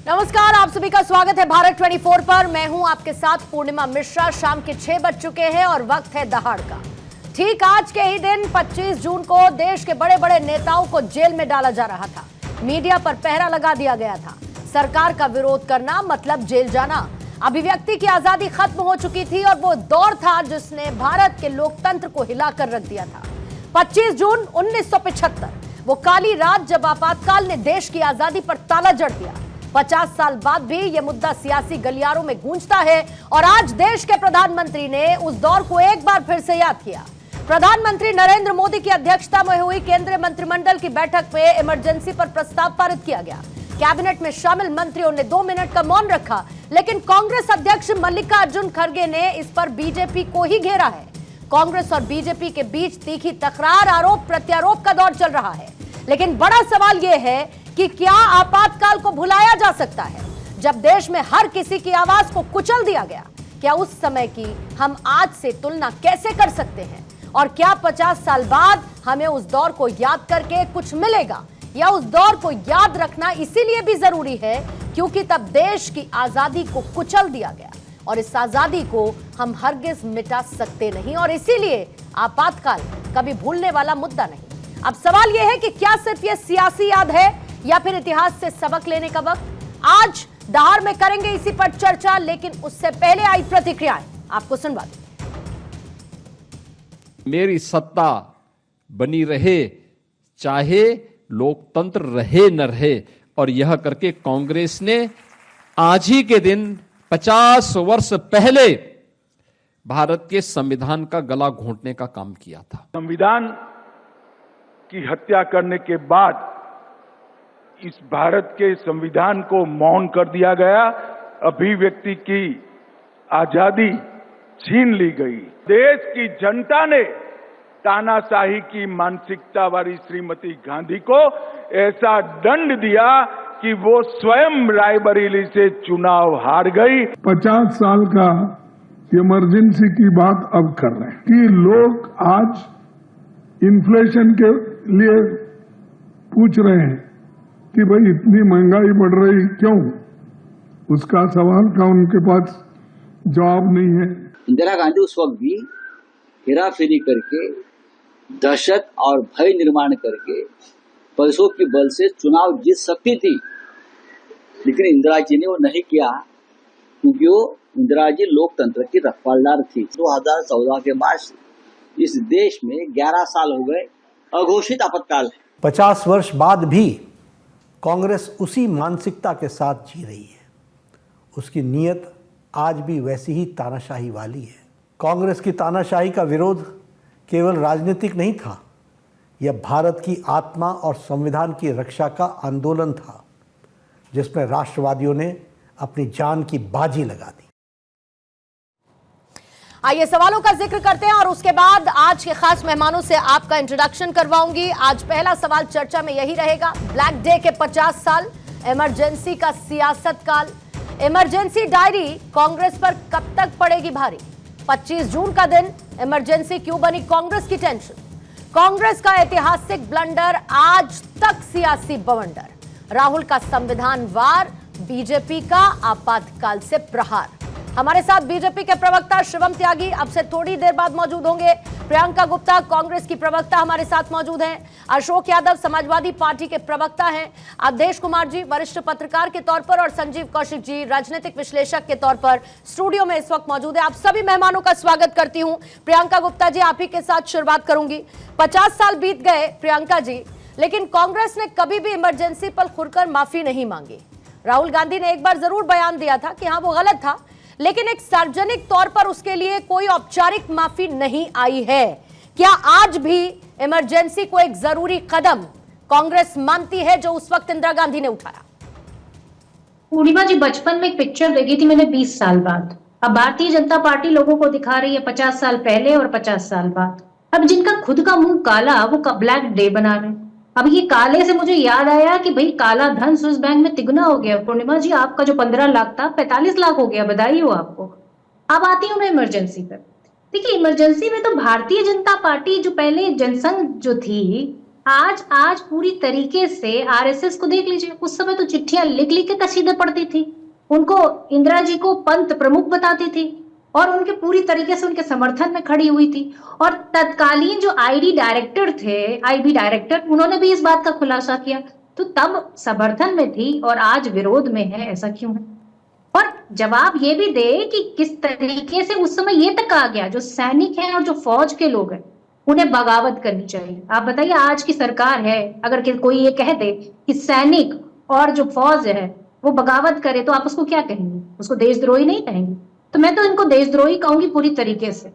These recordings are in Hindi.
नमस्कार, आप सभी का स्वागत है भारत 24 पर। मैं हूं आपके साथ पूर्णिमा मिश्रा। शाम के 6 बज चुके हैं और वक्त है दहाड़ का। ठीक आज के ही दिन 25 जून को देश के बड़े बड़े नेताओं को जेल में डाला जा रहा था। मीडिया पर पहरा लगा दिया गया था। सरकार का विरोध करना मतलब जेल जाना। अभिव्यक्ति की आजादी खत्म हो चुकी थी और वो दौर था जिसने भारत के लोकतंत्र को हिलाकर रख दिया था। 25 जून 1975, वो काली रात जब आपातकाल ने देश की आजादी पर ताला जड़ दिया। 50 साल बाद भी यह मुद्दा सियासी गलियारों में गूंजता है और आज देश के प्रधानमंत्री ने उस दौर को एक बार फिर से याद किया। प्रधानमंत्री नरेंद्र मोदी की अध्यक्षता में हुई केंद्रीय मंत्रिमंडल की बैठक में इमरजेंसी पर प्रस्ताव पारित किया गया। कैबिनेट में शामिल मंत्रियों ने 2 मिनट का मौन रखा, लेकिन कांग्रेस अध्यक्ष मल्लिकार्जुन खड़गे ने इस पर बीजेपी को ही घेरा है। कांग्रेस और बीजेपी के बीच तीखी तकरार, आरोप प्रत्यारोप का दौर चल रहा है। लेकिन बड़ा सवाल यह है कि क्या आपातकाल को भुलाया जा सकता है जब देश में हर किसी की आवाज को कुचल दिया गया? क्या उस समय की हम आज से तुलना कैसे कर सकते हैं? और क्या 50 साल बाद हमें उस दौर को याद करके कुछ मिलेगा, या उस दौर को याद रखना इसीलिए भी जरूरी है क्योंकि तब देश की आजादी को कुचल दिया गया और इस आजादी को हम हरगिज मिटा सकते नहीं, और इसीलिए आपातकाल कभी भूलने वाला मुद्दा नहीं। अब सवाल यह है कि क्या सिर्फ यह सियासी याद है या फिर इतिहास से सबक लेने का वक्त? आज दहाड़ में करेंगे इसी पर चर्चा, लेकिन उससे पहले आई प्रतिक्रियाएं आपको सुनवा दें। मेरी सत्ता बनी रहे, चाहे लोकतंत्र रहे न रहे, और यह करके कांग्रेस ने आज ही के दिन 50 वर्ष पहले भारत के संविधान का गला घोंटने का काम किया था। संविधान की हत्या करने के बाद इस भारत के संविधान को मौन कर दिया गया, अभिव्यक्ति की आजादी छीन ली गई। देश की जनता ने तानाशाही की मानसिकता वाली श्रीमती गांधी को ऐसा दंड दिया कि वो स्वयं रायबरेली से चुनाव हार गई। 50 साल का इमरजेंसी की बात अब कर रहे हैं कि लोग आज इन्फ्लेशन के लिए पूछ रहे हैं कि भाई इतनी महंगाई बढ़ रही क्यों? उसका सवाल का उनके पास जवाब नहीं है। इंदिरा गांधी उस वक्त भी हेराफेरी करके, दहशत और भय निर्माण करके पैसों के बल से चुनाव जीत सकती थी, लेकिन इंदिरा जी ने वो नहीं किया क्योंकि वो इंदिरा जी लोकतंत्र की रखवालदार थी। 2014 के बाद इस देश में 11 साल हो गए अघोषित आपातकाल है। 50 वर्ष बाद भी कांग्रेस उसी मानसिकता के साथ जी रही है। उसकी नीयत आज भी वैसी ही तानाशाही वाली है। कांग्रेस की तानाशाही का विरोध केवल राजनीतिक नहीं था, यह भारत की आत्मा और संविधान की रक्षा का आंदोलन था, जिसमें राष्ट्रवादियों ने अपनी जान की बाजी लगा दी। आइए सवालों का जिक्र करते हैं और उसके बाद आज के खास मेहमानों से आपका इंट्रोडक्शन करवाऊंगी। आज पहला सवाल चर्चा में यही रहेगा, ब्लैक डे के 50 साल, इमरजेंसी का सियासत काल, इमरजेंसी डायरी कांग्रेस पर कब तक पड़ेगी भारी? 25 जून का दिन, इमरजेंसी क्यों बनी कांग्रेस की टेंशन? कांग्रेस का ऐतिहासिक ब्लंडर, आज तक सियासी बवंडर, राहुल का संविधान वार, बीजेपी का आपातकाल से प्रहार। हमारे साथ बीजेपी के प्रवक्ता शिवम त्यागी अब से थोड़ी देर बाद मौजूद होंगे। प्रियंका गुप्ता कांग्रेस की प्रवक्ता हमारे साथ मौजूद हैं। अशोक यादव समाजवादी पार्टी के प्रवक्ता हैं। अवधेश कुमार जी वरिष्ठ पत्रकार के तौर पर और संजीव कौशिक जी राजनीतिक विश्लेषक के तौर पर स्टूडियो में इस वक्त मौजूद है। आप सभी मेहमानों का स्वागत करती हूं। प्रियंका गुप्ता जी, आप ही के साथ शुरुआत करूंगी। 50 साल बीत गए प्रियंका जी, लेकिन कांग्रेस ने कभी भी इमरजेंसी पर खुलकर माफी नहीं मांगी। राहुल गांधी ने एक बार जरूर बयान दिया था कि हाँ वो गलत था, लेकिन एक सार्वजनिक तौर पर उसके लिए कोई औपचारिक माफी नहीं आई है। क्या आज भी इमरजेंसी को एक जरूरी कदम कांग्रेस मानती है जो उस वक्त इंदिरा गांधी ने उठाया? पूर्णिमा जी, बचपन में एक पिक्चर देखी थी मैंने 20 साल बाद। अब भारतीय जनता पार्टी लोगों को दिखा रही है 50 साल पहले और 50 साल बाद। अब जिनका खुद का मुंह काला वो ब्लैक डे बना रहे हैं। अब ये काले से मुझे याद आया कि भाई काला धन स्विस बैंक में तिगुना हो गया। पूर्णिमा जी, आपका जो 15 लाख था 45 लाख हो गया, बधाई हो आपको। अब आती हूँ मैं इमरजेंसी पर। देखिए, इमरजेंसी में तो भारतीय जनता पार्टी जो पहले जनसंघ जो थी आज पूरी तरीके से आरएसएस को देख लीजिए, उस समय तो चिट्ठियां लिख लिख के कसीदे पढ़ती थी, उनको इंदिरा जी को पंत प्रमुख बताती थी और उनके पूरी तरीके से उनके समर्थन में खड़ी हुई थी। और तत्कालीन जो आईबी डायरेक्टर, उन्होंने भी इस बात का खुलासा किया। तो तब समर्थन में थी और आज विरोध में है, ऐसा क्यों है? और जवाब ये भी दे कि किस तरीके से उस समय ये तक आ गया, जो सैनिक हैं और जो फौज के लोग हैं उन्हें बगावत करनी चाहिए। आप बताइए, आज की सरकार है, अगर कोई ये कह दे कि सैनिक और जो फौज है वो बगावत करे तो आप उसको क्या कहेंगे? उसको देशद्रोही नहीं कहेंगे? तो मैं तो इनको देशद्रोही कहूंगी पूरी तरीके से।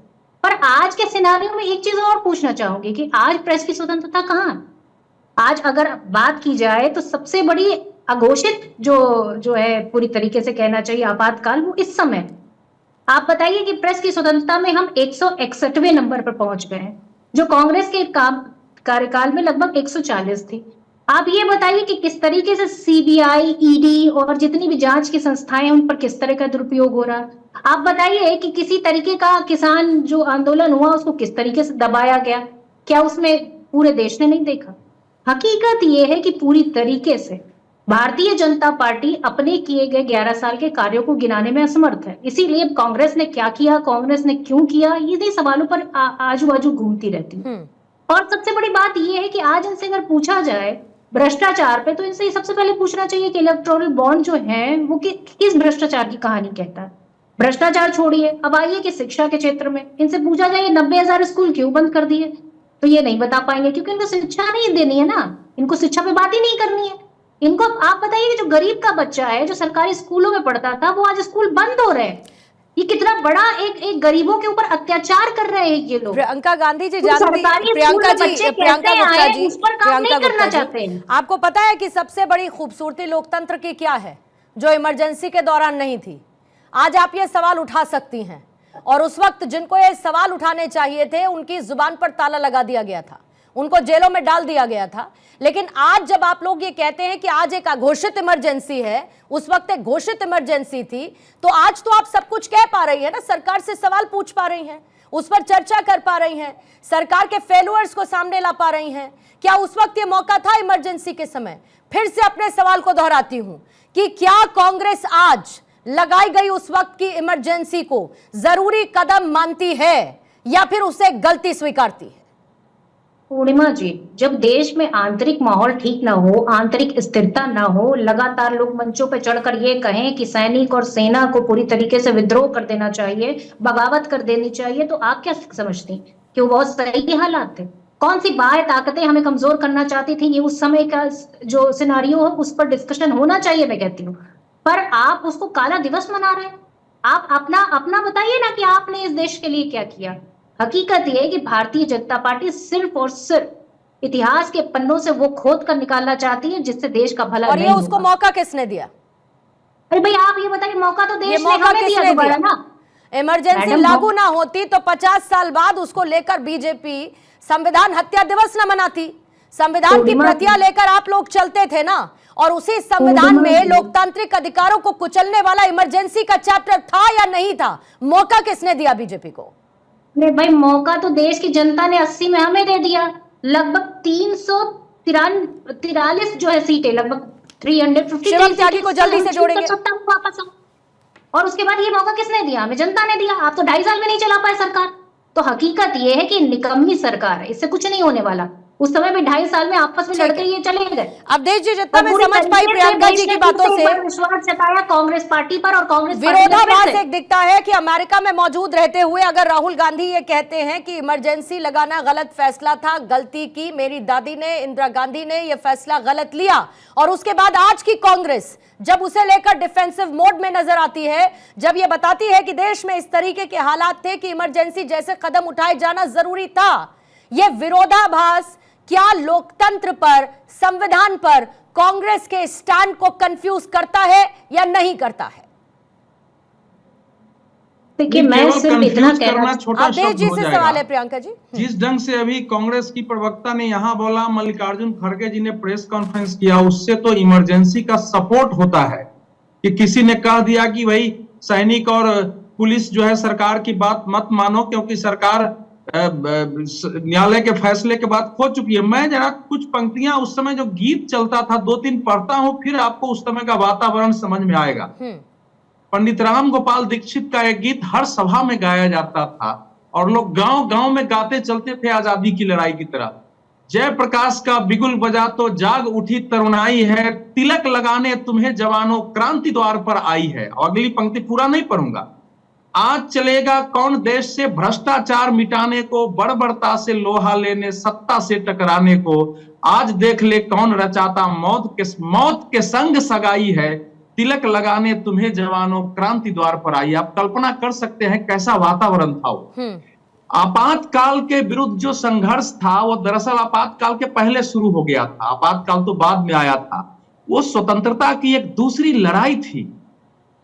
पर आज के सिनारियों में एक चीज और पूछना चाहूंगी कि आज प्रेस की स्वतंत्रता कहाँ है? आज अगर बात की जाए तो सबसे बड़ी अघोषित जो है पूरी तरीके से कहना चाहिए आपातकाल, वो इस समय। आप बताइए कि प्रेस की स्वतंत्रता में हम 161वें नंबर पर पहुंच गए हैं, जो कांग्रेस के कार्यकाल में लगभग 140 थी। आप ये बताइए कि किस तरीके से सीबीआई, ईडी और जितनी भी जांच की संस्थाएं हैं उन पर किस तरह का दुरुपयोग हो रहा। आप बताइए कि किसी तरीके का किसान जो आंदोलन हुआ उसको किस तरीके से दबाया गया, क्या उसमें पूरे देश ने नहीं देखा? हकीकत ये है कि पूरी तरीके से भारतीय जनता पार्टी अपने किए गए 11 साल के कार्यों को गिनाने में असमर्थ है। इसीलिए कांग्रेस ने क्या किया, कांग्रेस ने क्यों किया, इन्हीं सवालों पर आजू बाजू घूमती रहती है। और सबसे बड़ी बात यह है कि आज इनसे अगर पूछा जाए भ्रष्टाचार पे, तो इनसे सबसे पहले पूछना चाहिए कि इलेक्टोरल बॉन्ड जो है वो किस भ्रष्टाचार की कहानी कहता है। भ्रष्टाचार छोड़िए, अब आइए कि शिक्षा के क्षेत्र में इनसे पूछा जाए 90,000 स्कूल क्यों बंद कर दिए, तो ये नहीं बता पाएंगे, क्योंकि इनको शिक्षा नहीं देनी है ना, इनको शिक्षा पे बात ही नहीं करनी है। इनको आप बताइए कि जो गरीब का बच्चा है, जो सरकारी स्कूलों में पढ़ता था, वो आज स्कूल बंद हो रहे हैं। ये कितना बड़ा एक गरीबों के ऊपर अत्याचार कर रहे हैं ये लोग। प्रियंका गांधी जी, प्रियंका गुप्ता जी, उस पर काम नहीं करना चाहते हैं। आपको पता है कि सबसे बड़ी खूबसूरती लोकतंत्र की क्या है, जो इमरजेंसी के दौरान नहीं थी? आज आप ये सवाल उठा सकती हैं, और उस वक्त जिनको ये सवाल उठाने चाहिए थे उनकी जुबान पर ताला लगा दिया गया था, उनको जेलों में डाल दिया गया था। लेकिन आज जब आप लोग ये कहते हैं कि आज एक अघोषित इमरजेंसी है, उस वक्त एक घोषित इमरजेंसी थी, तो आज तो आप सब कुछ कह पा रही है ना, सरकार से सवाल पूछ पा रही हैं, उस पर चर्चा कर पा रही हैं, सरकार के फेल्यूअर्स को सामने ला पा रही हैं। क्या उस वक्त ये मौका था इमरजेंसी के समय? फिर से अपने सवाल को दोहराती हूं कि क्या कांग्रेस आज लगाई गई उस वक्त की इमरजेंसी को जरूरी कदम मानती है या फिर उसे गलती स्वीकारती है? पूर्णिमा जी, जब देश में आंतरिक माहौल ठीक ना हो, आंतरिक स्थिरता ना हो, लगातार लोग मंचों पर चढ़कर ये कहें कि सैनिक और सेना को पूरी तरीके से विद्रोह कर देना चाहिए, बगावत कर देनी चाहिए, तो आप क्या समझती कि वो बहुत सही हालात थे? कौन सी बाह्य ताकतें हमें कमजोर करना चाहती थी? ये उस समय का जो सिनारियो है उस पर डिस्कशन होना चाहिए, मैं कहती हूँ। पर आप उसको काला दिवस मना रहे हैं। आप अपना बताइए ना कि आपने इस देश के लिए क्या किया। हकीकत यह है कि भारतीय जनता पार्टी सिर्फ और सिर्फ इतिहास के पन्नों से वो खोद कर निकालना चाहती है जिससे देश का भला और ये उसको मौका किसने दिया? अरे भाई आप ये बताइए, मौका तो देश ने हमें दिया दोबारा ना। इमरजेंसी लागू ना होती तो 50 साल बाद उसको लेकर बीजेपी संविधान हत्या दिवस न मनाती। संविधान की प्रतियां लेकर आप लोग चलते थे ना, और उसी संविधान में लोकतांत्रिक अधिकारों को कुचलने वाला इमरजेंसी का चैप्टर था या नहीं था? मौका किसने दिया बीजेपी को? नहीं भाई, मौका तो देश की जनता ने 80 में हमें दे दिया। लगभग 343 जो है सीटें, लगभग 350 को जल्दी से जोड़ेंगे वापस। और उसके बाद ये मौका किसने दिया? हमें जनता ने दिया। आप तो 2.5 साल में नहीं चला पाए सरकार। तो हकीकत ये है कि निकम्मी सरकार है, इससे कुछ नहीं होने वाला। उस समय भी 2.5 साल में आपस में लड़के ये चले गए। अब देश जी, जितना मैं समझ पाई प्रियंका जी की बातों से, विश्वास जताया कांग्रेस पार्टी पर, और कांग्रेस विरोधाभास एक दिखता है कि अमेरिका में मौजूद रहते हुए अगर राहुल गांधी ये कहते हैं कि इमरजेंसी लगाना गलत फैसला था, गलती की मेरी दादी ने, इंदिरा गांधी ने यह फैसला गलत लिया, और उसके बाद आज की कांग्रेस जब उसे लेकर डिफेंसिव मोड में नजर आती है, जब ये बताती है कि देश में इस तरीके के हालात थे कि इमरजेंसी जैसे कदम उठाए जाना जरूरी था, यह विरोधाभास क्या लोकतंत्र पर, संविधान पर कांग्रेस के स्टैंड को कंफ्यूज करता है या नहीं करता है? देखिए, मैं सिर्फ इतना कहना, छोटा शब्द हो जाएगा। सवाल है प्रियंका जी। जिस ढंग से अभी कांग्रेस की प्रवक्ता ने यहाँ बोला, मल्लिकार्जुन खड़गे जी ने प्रेस कॉन्फ्रेंस किया, उससे तो इमरजेंसी का सपोर्ट होता है कि किसी ने कह दिया कि भाई सैनिक और पुलिस जो है सरकार की बात मत मानो, क्योंकि सरकार न्यायालय के फैसले के बाद खो चुकी है। मैं जरा कुछ पंक्तियां उस समय जो गीत चलता था 2-3 पढ़ता हूं, फिर आपको उस समय का वातावरण समझ में आएगा। पंडित राम गोपाल दीक्षित का एक गीत हर सभा में गाया जाता था और लोग गांव गांव में गाते चलते थे आजादी की लड़ाई की तरह। जय प्रकाश का बिगुल बजा तो जाग उठी तरुणाई है, तिलक लगाने तुम्हें जवानों क्रांति द्वार पर आई है। और अगली पंक्ति पूरा नहीं पढ़ूंगा। आज चलेगा कौन देश से भ्रष्टाचार मिटाने को, बर्बरता से लोहा लेने सत्ता से टकराने को। आज देख ले कौन रचाता मौत के संग सगाई है, तिलक लगाने तुम्हें जवानों क्रांति द्वार पर आई। आप कल्पना कर सकते हैं कैसा वातावरण था वो। आपातकाल के विरुद्ध जो संघर्ष था वो दरअसल आपातकाल के पहले शुरू हो गया था, आपातकाल तो बाद में आया था। वो स्वतंत्रता की एक दूसरी लड़ाई थी।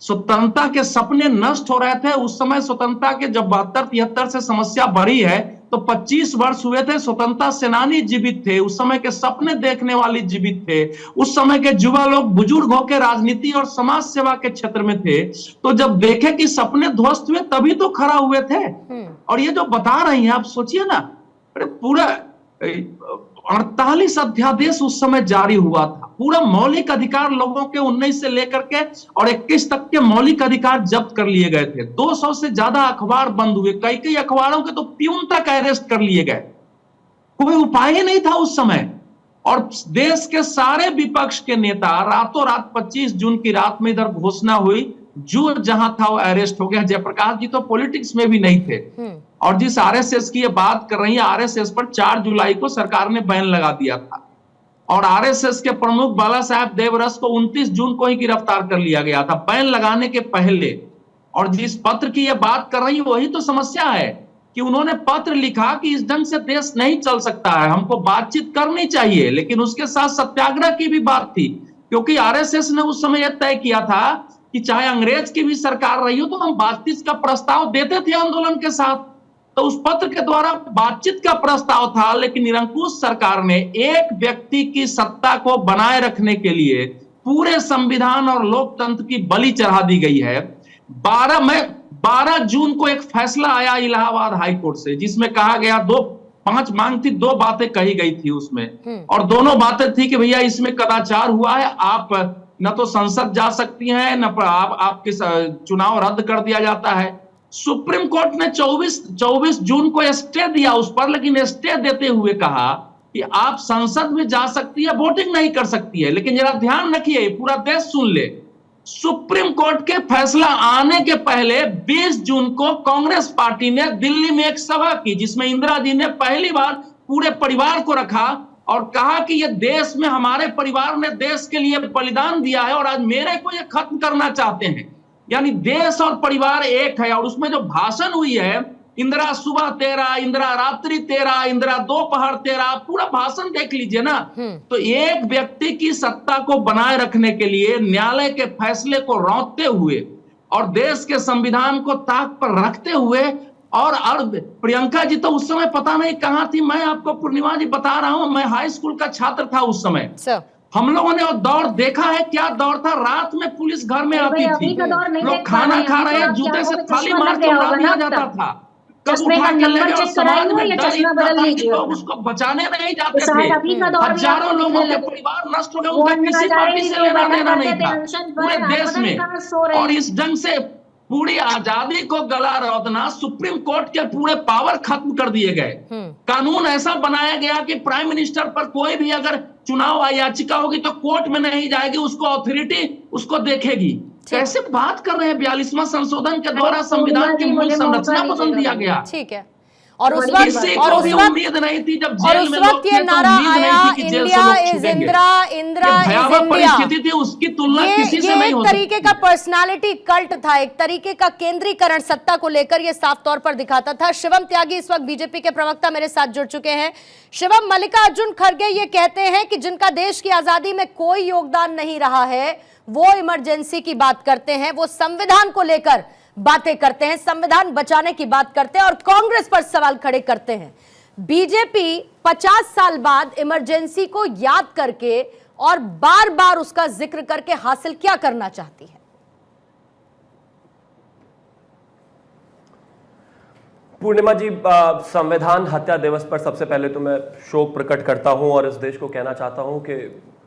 स्वतंत्रता के सपने नष्ट हो रहे थे उस समय। स्वतंत्रता के जब 72-73 से समस्या बढ़ी है तो 25 वर्ष हुए थे। स्वतंत्रता सेनानी जीवित थे, उस समय के सपने देखने वाले जीवित थे, उस समय के युवा लोग बुजुर्ग होकर राजनीति और समाज सेवा के क्षेत्र में थे। तो जब देखे कि सपने ध्वस्त हुए तभी तो खड़ा हुए थे। और ये जो बता रही हैं आप सोचिए ना, अरे पूरा 48 अध्यादेश उस समय जारी हुआ था। पूरा मौलिक अधिकार लोगों के 19 से लेकर के और 21 तक के मौलिक अधिकार जब्त कर लिए गए थे। 200 से ज्यादा अखबार बंद हुए, कई अखबारों के तो प्यून तक अरेस्ट कर लिए गए। कोई उपाय ही नहीं था उस समय। और देश के सारे विपक्ष के नेता रातों रात 25 जून की रात में इधर घोषणा हुई, जो जहां था वो अरेस्ट हो गया। जयप्रकाश जी तो पॉलिटिक्स में भी नहीं थे। और जिस आरएसएस की ये बात कर रही है, आरएसएस पर 4 जुलाई को सरकार ने बैन लगा दिया था और आरएसएस के प्रमुख बाला साहेब देवरस को 29 जून को ही गिरफ्तार कर लिया गया था, बैन लगाने के पहले। और जिस पत्र की ये बात कर रही है वही तो समस्या है कि उन्होंने पत्र लिखा कि इस ढंग से देश नहीं चल सकता है, हमको बातचीत करनी चाहिए। लेकिन उसके साथ सत्याग्रह की भी बात थी, क्योंकि आरएसएस ने उस समय यह तय किया था कि चाहे अंग्रेज की भी सरकार रही हो तो हम बातचीत का प्रस्ताव देते थे आंदोलन के साथ। तो उस पत्र के द्वारा बातचीत का प्रस्ताव था, लेकिन निरंकुश सरकार ने एक व्यक्ति की सत्ता को बनाए रखने के लिए पूरे संविधान और लोकतंत्र की बलि चढ़ा दी गई है। 12 जून को एक फैसला आया इलाहाबाद हाईकोर्ट से, जिसमें कहा गया 5 मांग थी, 2 बातें कही गई थी उसमें। और दोनों बातें थी कि भैया इसमें कदाचार हुआ है, आप न तो संसद जा सकती हैं, न आपके चुनाव रद्द कर दिया जाता है। सुप्रीम कोर्ट ने 24 जून को स्टे दिया उस पर, लेकिन स्टे देते हुए कहा कि आप संसद में जा सकती है, वोटिंग नहीं कर सकती है। लेकिन जरा ध्यान रखिए, पूरा देश सुन ले, सुप्रीम कोर्ट के फैसला आने के पहले 20 जून को कांग्रेस पार्टी ने दिल्ली में एक सभा की, जिसमें इंदिरा जी ने पहली बार पूरे परिवार को रखा और कहा कि ये देश में हमारे परिवार ने देश के लिए बलिदान दिया है और आज मेरे को ये खत्म करना चाहते हैं। यानी देश और परिवार एक है। और उसमें जो भाषण हुई है, इंदिरा सुबह तेरा, इंदिरा रात्रि तेरा, इंदिरा दोपहर तेरा, पूरा भाषण देख लीजिए ना। तो एक व्यक्ति की सत्ता को बनाए रखने के लिए न्यायालय के फैसले को रौंदते हुए और देश के संविधान को ताक पर रखते हुए, और प्रियंका जी तो उस समय पता नहीं कहां थी। मैं आपको पूर्णिमा जी बता रहा हूं, मैं हाई स्कूल का छात्र था उस समय। हम लोगों ने वो दौर देखा है, क्या दौर था। रात में पुलिस घर में आती थी, लोग खाना खा रहे हैं, जूते से थाली मार के उड़ा दिया जाता था। समाज में लोग उसको बचाने नहीं जाते थे। हजारों लोगों के परिवार नष्ट हो गए, उनका किसी पार्टी से लेना देना नहीं था पूरे देश में। और इस ढंग से पूरी आजादी को गला रौंदना, सुप्रीम कोर्ट के पूरे पावर खत्म कर दिए गए। कानून ऐसा बनाया गया कि प्राइम मिनिस्टर पर कोई भी अगर चुनाव याचिका होगी तो कोर्ट में नहीं जाएगी, उसको अथॉरिटी उसको देखेगी। कैसे बात कर रहे हैं। 42वां संशोधन के द्वारा संविधान की मूल संरचना बदल दिया गया। ठीक है। और उस वक्त उम्मीद नहीं थी जब जेल में लोग ये नारा आया, India is Indira, Indira is परिस्थिति थी, उसकी तुलना किसी से नहीं हो सकती। एक तरीके का पर्सनालिटी कल्ट था, एक तरीके का केंद्रीकरण सत्ता को लेकर ये साफ तौर पर दिखाता था। शिवम त्यागी इस वक्त बीजेपी के प्रवक्ता मेरे साथ जुड़ चुके हैं। शिवम, मल्लिकार्जुन खड़गे ये कहते हैं कि जिनका देश की आजादी में कोई योगदान नहीं रहा है वो इमरजेंसी की बात करते हैं, वो संविधान को लेकर बातें करते हैं, संविधान बचाने की बात करते हैं और कांग्रेस पर सवाल खड़े करते हैं। बीजेपी 50 साल बाद इमरजेंसी को याद करके और बार बार उसका जिक्र करके हासिल क्या करना चाहती है? पूर्णिमा जी, संविधान हत्या दिवस पर सबसे पहले तो मैं शोक प्रकट करता हूं और इस देश को कहना चाहता हूं कि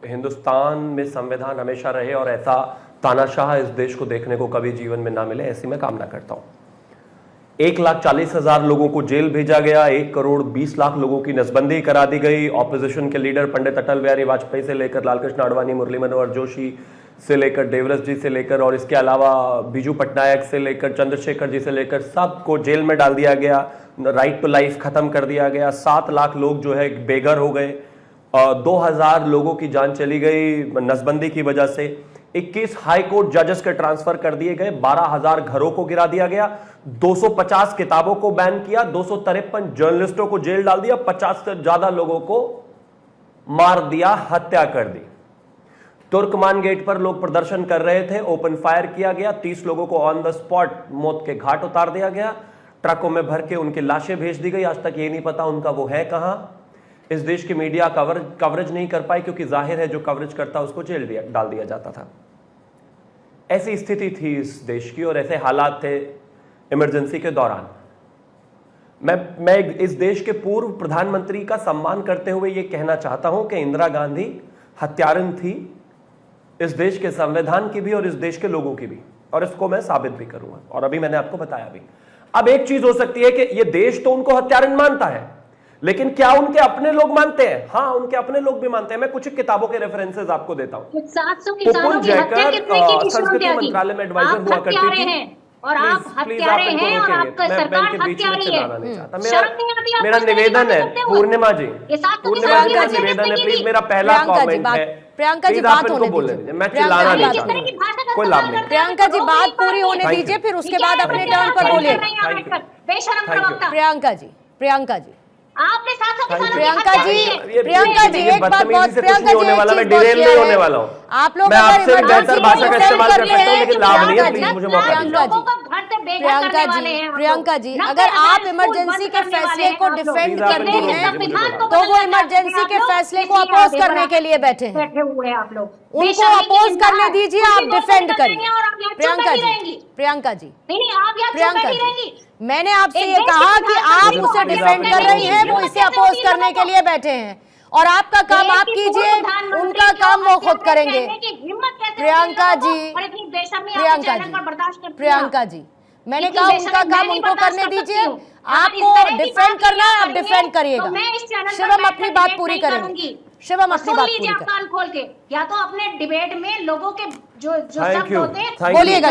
हिंदुस्तान में संविधान हमेशा रहे और ऐसा तानाशाह इस देश को देखने को कभी जीवन में ना मिले, ऐसी मैं कामना करता हूं। 1,40,000 लोगों को जेल भेजा गया, 1,20,00,000 लोगों की नसबंदी करा दी गई। ऑपोजिशन के लीडर पंडित अटल बिहारी वाजपेयी से लेकर लालकृष्ण आडवाणी, मुरली मनोहर जोशी से लेकर देवरस जी से लेकर और इसके अलावा बीजू पटनायक से लेकर चंद्रशेखर जी से लेकर सबको जेल में डाल दिया गया। राइट टू लाइफ खत्म कर दिया गया। 7 लाख लोग जो है बेघर हो गए। 2,000 लोगों की जान चली गई नसबंदी की वजह से। 21 हाई कोर्ट जजेस के ट्रांसफर कर दिए गए। 12,000 घरों को गिरा दिया गया। 250 किताबों को बैन किया। 253 जर्नलिस्टों को जेल डाल दिया। 50 से ज्यादा लोगों को मार दिया, हत्या कर दी। तुर्कमान गेट पर लोग प्रदर्शन कर रहे थे, ओपन फायर किया गया। 30 लोगों को ऑन द स्पॉट मौत के घाट उतार दिया गया। ट्रकों में भर के उनकी लाशें भेज दी गई। आज तक ये नहीं पता उनका वो है कहां। इस देश की मीडिया कवरेज नहीं कर पाई क्योंकि जाहिर है जो कवरेज करता उसको जेल डाल दिया जाता था। ऐसी स्थिति थी इस देश की और ऐसे हालात थे इमरजेंसी के दौरान। मैं इस देश के पूर्व प्रधानमंत्री का सम्मान करते हुए यह कहना चाहता हूं कि इंदिरा गांधी हत्यारन थी, इस देश के संविधान की भी और इस देश के लोगों की भी, और इसको मैं साबित भी करूंगा और अभी मैंने आपको बताया भी। अब एक चीज हो सकती है कि ये देश तो उनको हत्यारन मानता है, लेकिन क्या उनके अपने लोग मानते हैं? हाँ, उनके अपने लोग भी मानते हैं। मैं कुछ किताबों के रेफरेंसेस आपको देता हूं। 700 किसानों की हत्या कितने की संस्कृति मंत्रालय में एडवाइजर हुआ करती थी। और आप हत्यारे हैं और आपका सरकार हत्यारी है। मेरा निवेदन है पूर्णिमा जी, पूर्णिमा जी का निवेदन है, प्लीज मेरा पहला कमेंट है, प्रियंका जी बात होने दीजिए। मैं चिल्लाना नहीं चाहता, कोई लाभ नहीं। प्रियंका जी बात पूरी होने दीजिए, फिर उसके बाद अपने टर्न पर बोलिए। प्रियंका जी आपने 700 किसानों प्रियंका जी एक बात बहुत, प्रियंका जी होने वाला, मैं डिटेल नहीं होने वाला हूँ। आप लोग मैं आपसे बेहतर भाषा का इस्तेमाल कर सकता हूँ, लेकिन लाभ नहीं है। प्लीज मुझे मौका दीजिए। प्रियंका जी अगर आप इमरजेंसी के फैसले को डिफेंड करती हैं तो वो इमरजेंसी के फैसले को अपोज करने के लिए बैठे हैं। आप लोग उनको अपोज करने दीजिए, आप डिफेंड करिए। प्रियंका जी मैंने आपसे ये कहा कि आप उसे डिफेंड कर रही हैं, वो इसे अपोज करने के लिए बैठे हैं और आपका काम आप कीजिए, उनका काम वो खुद करेंगे। प्रियंका जी मैंने कहा उनका काम उनको करने दीजिए, आपको डिफेंड करना है आप डिफेंड करिएगा। शिवम अपनी बात पूरी करेंगे। शिवम अपनी बात पूरी करें। कान खोल के या तो अपने डिबेट में लोगों के जो शब्द होते हैं बोलिएगा।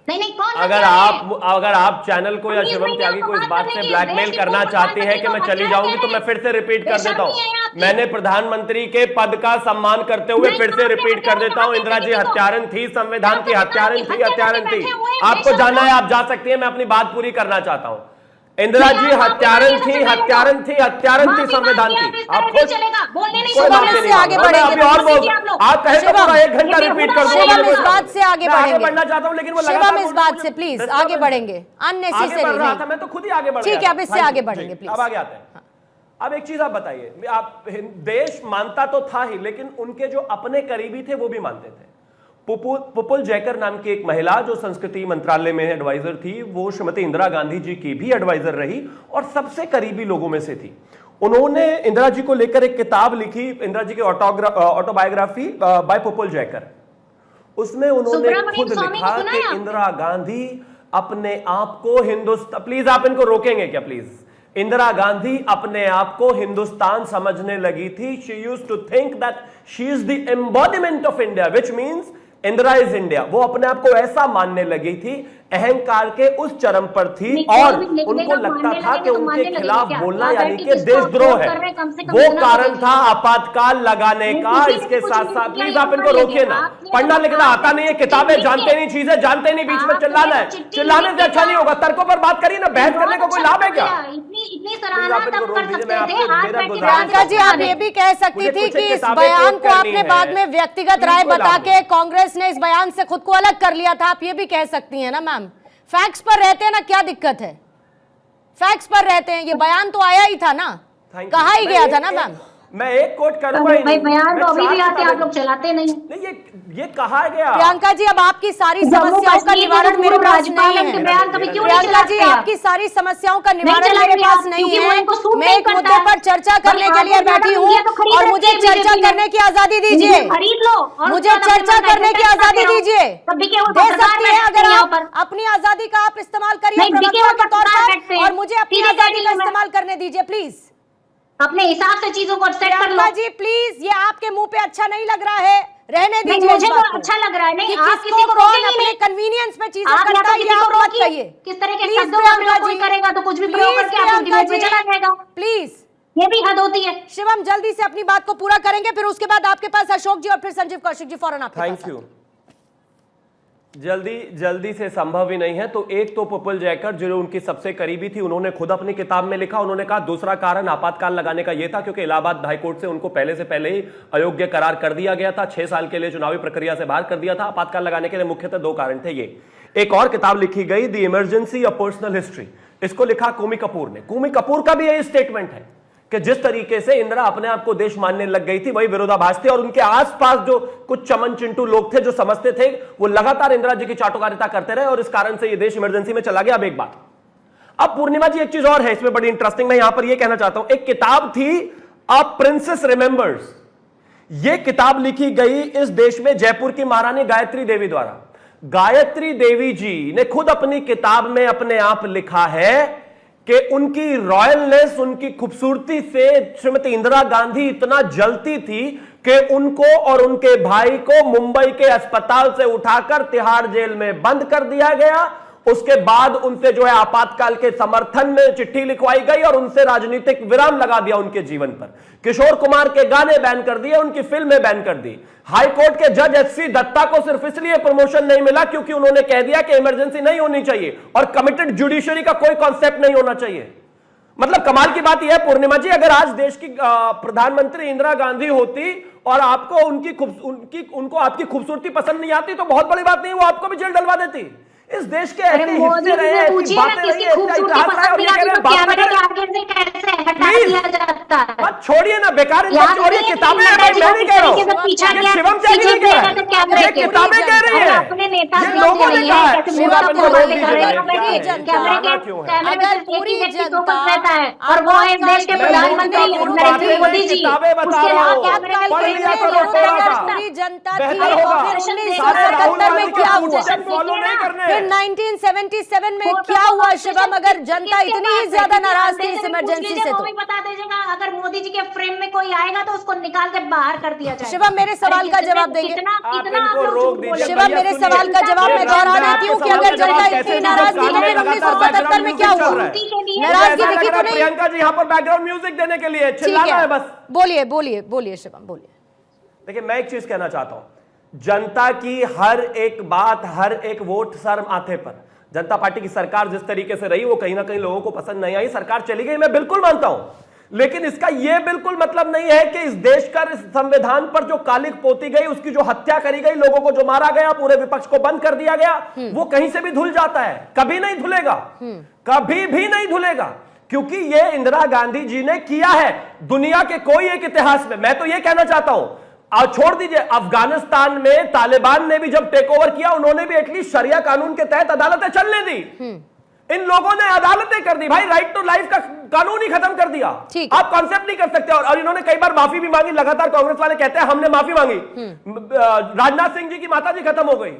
अगर आप चैनल को या शिवम त्यागी को इस बात से ब्लैकमेल करना चाहती हैं कि मैं चली जाऊंगी, तो मैं फिर से रिपीट कर देता हूं। मैंने प्रधानमंत्री के पद का सम्मान करते हुए फिर से रिपीट कर देता हूं, इंदिरा जी हत्यारन थी, संविधान की हत्यारन थी। आपको जाना है आप जा सकती है, मैं अपनी बात पूरी करना चाहता हूं। इंदिरा जी हत्यारन थी संविधान की। आप आगे बढ़ेंगे आप कहे तो पूरा 1 घंटा रिपीट कर दूंगा। इस बात से आगे बढ़ना चाहता हूं, लेकिन वो शिवम इस बात से प्लीज आगे बढ़ेंगे। अननेसेसरी नहीं, मैं तो खुद ही आगे बढ़ ठीक है, अब इससे आगे बढ़ेंगे प्लीज। अब आगे आते हैं। अब एक चीज आप बताइए, आप देश मानता तो था ही, लेकिन उनके जो अपने करीबी थे वो भी मानते थे। पुपुल जयकर नाम की एक महिला जो संस्कृति मंत्रालय में एडवाइजर थी, वो श्रीमती इंदिरा गांधी जी की भी एडवाइजर रही और सबसे करीबी लोगों में से थी। उन्होंने इंदिरा जी को लेकर एक किताब लिखी, इंदिरा जी की ऑटोबायोग्राफी बाय पुपुल जयकर। उसमें उन्होंने खुद लिखा कि इंदिरा गांधी अपने आप को हिंदुस्तान, प्लीज आप इनको रोकेंगे क्या प्लीज? इंदिरा गांधी अपने आप को हिंदुस्तान समझने लगी थी। She used to think that she is the embodiment of India, which means Indira is India. वो अपने आप को ऐसा मानने लगी थी, अहंकार के उस चरम पर थी और उनको लगता था कि उनके खिलाफ बोलना यानी कि देशद्रोह है। वो कारण था आपातकाल लगाने का। इसके साथ साथ प्लीज आप इनको रोकिए ना, पढ़ना लिखना आता नहीं है, किताबें जानते नहीं, चीजें जानते नहीं, बीच में चिल्लाना है, चिल्लाने से अच्छा नहीं होगा। तर्कों पर बात करिए ना, बहस करने का कोई लाभ है क्या? प्रियंका जी आप ये भी कह सकती थी कि इस बयान को आपने बाद में व्यक्तिगत राय बता के कांग्रेस ने इस बयान से खुद को अलग कर लिया था, आप ये भी कह सकती हैं ना मैम। फैक्ट्स पर रहते हैं ना, क्या दिक्कत है? फैक्ट्स पर रहते हैं, ये बयान तो आया ही था ना, कहा ही गया था ना मैम। मैं एक कोट करूंगा ही भाई नहीं। बयान मैं तो अभी भी चार आते हैं, आप किताबें- लोग चलाते नहीं। नहीं, ये कहा गया। प्रियंका जी, अब आपकी सारी जम्मू समस्याओं का कश्मीर निवारण के मेरे पास राज्यपाल नहीं के है। बयान कभी क्यों नहीं प्रियंका जी, चलाते आप? आपकी सारी समस्याओं का निवारण चलाएंगे मेरे पास आप, नहीं क्योंकि वो इनको है। सूट मैं नहीं एक करता मुद्दे है। पर चर्चा करने के लिए बैठी हूँ और मुझे चर्चा करने की आजादी दीजिए। खरीद लो और मुझे चर्चा करने की आजादी दीजिए। दे सकती है अगर आप अपनी आजादी का आप इस्तेमाल करिए नहीं, बिके प्रवक्ता हुए के तौर पत्रकार बैठते पर, हैं। और मुझे अपनी सीधे आजादी कह का रही हूं मैं। इस्तेमाल करने दीजिए प्लीज। अपने हिसाब से चीजों को सेट कर लो। प्रियंका जी प्लीज, ये आपके मुंह पे अच्छा नहीं लग रहा है, रहने नहीं, दीजिए। मुझे इस तो बात को। अच्छा लग रहा है। नहीं, कि आप किसको किसी को कौन रोकेंगे अपने नहीं। कन्वीनियंस में चीजें आप या करता तो है, ये किसी को आप मत रोकिए, कहिए। किस तरह के प्लीज शब्दों का प्रियंका प्रयोग कोई जी, करेगा तो कुछ भी प्रयोग प्लीज करके आप प्रियंका डिबेट में जी, चला जाएगा। प्लीज। ये भी हद होती है। शिवम जल्दी से अपनी बात को पूरा करेंगे, फिर उसके बाद आपके पास अशोक जी और फिर संजीव कौशिक जी फौरन आपके पास। Thank you. जल्दी से संभव ही नहीं है। तो एक तो प्रफुल्ल जयकर जो उनकी सबसे करीबी थी, उन्होंने खुद अपनी किताब में लिखा, उन्होंने कहा दूसरा कारण आपातकाल लगाने का यह था क्योंकि इलाहाबाद हाईकोर्ट से उनको पहले से पहले ही अयोग्य करार कर दिया गया था, 6 साल के लिए चुनावी प्रक्रिया से बाहर कर दिया था। आपातकाल लगाने के लिए मुख्यतः 2 कारण थे ये। एक और किताब लिखी गई, the emergency of personal history, इसको लिखा कूमी कपूर ने। कूमी कपूर का भी यही स्टेटमेंट है कि जिस तरीके से इंदिरा अपने आप को देश मानने लग गई थी, वही विरोधाभास थे, और उनके आसपास जो कुछ चमन चिंटू लोग थे जो समझते थे, वो लगातार इंदिरा जी की चाटुकारिता करते रहे और इस कारण से ये देश इमरजेंसी में चला गया। अब एक बात, अब पूर्णिमा जी एक चीज और है इसमें बड़ी इंटरेस्टिंग, मैं यहां पर ये कहना चाहता हूं, एक किताब थी अ प्रिंसेस रिमेंबर्स। ये किताब लिखी गई इस देश में जयपुर की महारानी गायत्री देवी द्वारा। गायत्री देवी जी ने खुद अपनी किताब में अपने आप लिखा है कि उनकी रॉयलनेस, उनकी खूबसूरती से श्रीमती इंदिरा गांधी इतना जलती थी कि उनको और उनके भाई को मुंबई के अस्पताल से उठाकर तिहाड़ जेल में बंद कर दिया गया। उसके बाद उनसे जो है आपातकाल के समर्थन में चिट्ठी लिखवाई गई और उनसे राजनीतिक विराम लगा दिया उनके जीवन पर। किशोर कुमार के गाने बैन कर दिए, उनकी फिल्में बैन कर दी। हाईकोर्ट के जज एचसी दत्ता को सिर्फ इसलिए प्रमोशन नहीं मिला क्योंकि उन्होंने कह दिया कि इमरजेंसी नहीं होनी चाहिए और कमिटेड जुडिशरी का कोई कॉन्सेप्ट नहीं होना चाहिए। मतलब कमाल की बात यह है पूर्णिमा जी, अगर आज देश की प्रधानमंत्री इंदिरा गांधी होती और आपको उनको आपकी खूबसूरती पसंद नहीं आती तो बहुत बड़ी बात नहीं, वो आपको भी जेल डलवा देती। इस देश के ऐसे हिस्से रहे, ऐसी बातें रही, छोड़िए ना, बेकार छोड़िए किताबें, मैं नहीं कह रहा हूँ, शिवम चैनल कह रहा है, ये किताबें कह रही है, ये लोगों ने कहा है। अगर पूरी जनता और वो है देश के प्रधानमंत्री नरेंद्र मोदी जी, पूरी जनता थी, फिर 1977 में क्या हुआ, फिर 1977 में क्या हुआ शिवम, अगर जनता इतनी ही ज्यादा नाराज थी इस इमरजेंसी से तो बता दीजिएगा। अगर मोदी जी के फ्रेम में कोई आएगा तो उसको निकाल के बाहर कर दिया जाए। शिवम मेरे सवाल का जवाब देंगे। शिवम मेरे सुनिए। सवाल का जवाब मैं दोहरा देती हूँ कि अगर जनता इतनी नाराज थी तो फिर 1977 में क्या हुआ, नाराजगी दिखी तो नहीं। प्रियंका जी यहाँ पर बैकग्राउंड म्यूजिक देने के लिए चिल्लाना है बस। बोलिए बोलिए बोलिए शिवम बोलिए। देखिए मैं एक चीज कहना चाहता हूं, जनता की हर एक बात, हर एक वोट सर माथे पर, जनता पार्टी की सरकार जिस तरीके से रही वो कहीं ना कहीं लोगों को पसंद नहीं आई, सरकार चली गई, मैं बिल्कुल मानता हूं। लेकिन इसका यह बिल्कुल मतलब नहीं है कि इस देश का, इस संविधान पर जो कालिक पोती गई, उसकी जो हत्या करी गई, लोगों को जो मारा गया, पूरे विपक्ष को बंद कर दिया गया, वो कहीं से भी धुल जाता है, कभी नहीं धुलेगा, कभी भी नहीं धुलेगा, क्योंकि ये इंदिरा गांधी जी ने किया है दुनिया के कोई एक इतिहास में। मैं तो ये कहना चाहता हूं, और छोड़ दीजिए अफगानिस्तान में तालिबान ने भी जब टेक ओवर किया, उन्होंने भी एटलीस्ट शरिया कानून के तहत अदालतें चलने दी। इन लोगों ने अदालतें कर दी भाई, राइट टू लाइफ का कानून ही खत्म कर दिया। आप कॉन्सेप्ट नहीं कर सकते। और इन्होंने कई बार माफी भी मांगी, लगातार कांग्रेस वाले कहते हैं हमने माफी मांगी। राजनाथ सिंह जी की माता जी खत्म हो गई,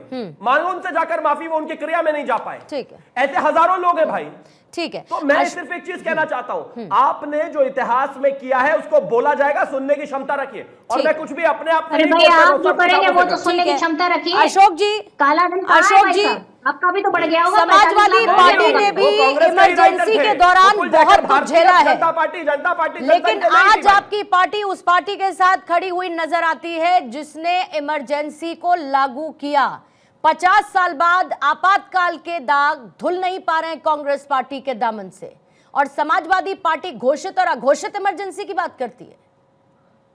मांगो उनसे जाकर माफी, वो उनकी क्रिया में नहीं जा पाए। ठीक है, ऐसे हजारों लोग हैं भाई। ठीक है, तो मैं सिर्फ एक चीज कहना चाहता हूं, आपने जो इतिहास में किया है उसको बोला जाएगा, सुनने की क्षमता रखिए। और मैं कुछ भी अपने आप अरे भाई आप जो करेंगे वो तो सुनने की क्षमता रखिए। अशोक जी, काला धन अशोक जी, आपका भी तो बढ़ गया होगा। समाजवादी पार्टी ने भी इमरजेंसी के दौरान बहुत कुछ झेला है, जनता पार्टी, लेकिन आज आपकी पार्टी उस पार्टी के साथ खड़ी हुई नजर आती है जिसने इमरजेंसी को लागू किया। 50 साल बाद आपातकाल के दाग धुल नहीं पा रहे हैं कांग्रेस पार्टी के दामन से, और समाजवादी पार्टी घोषित और अघोषित इमरजेंसी की बात करती है।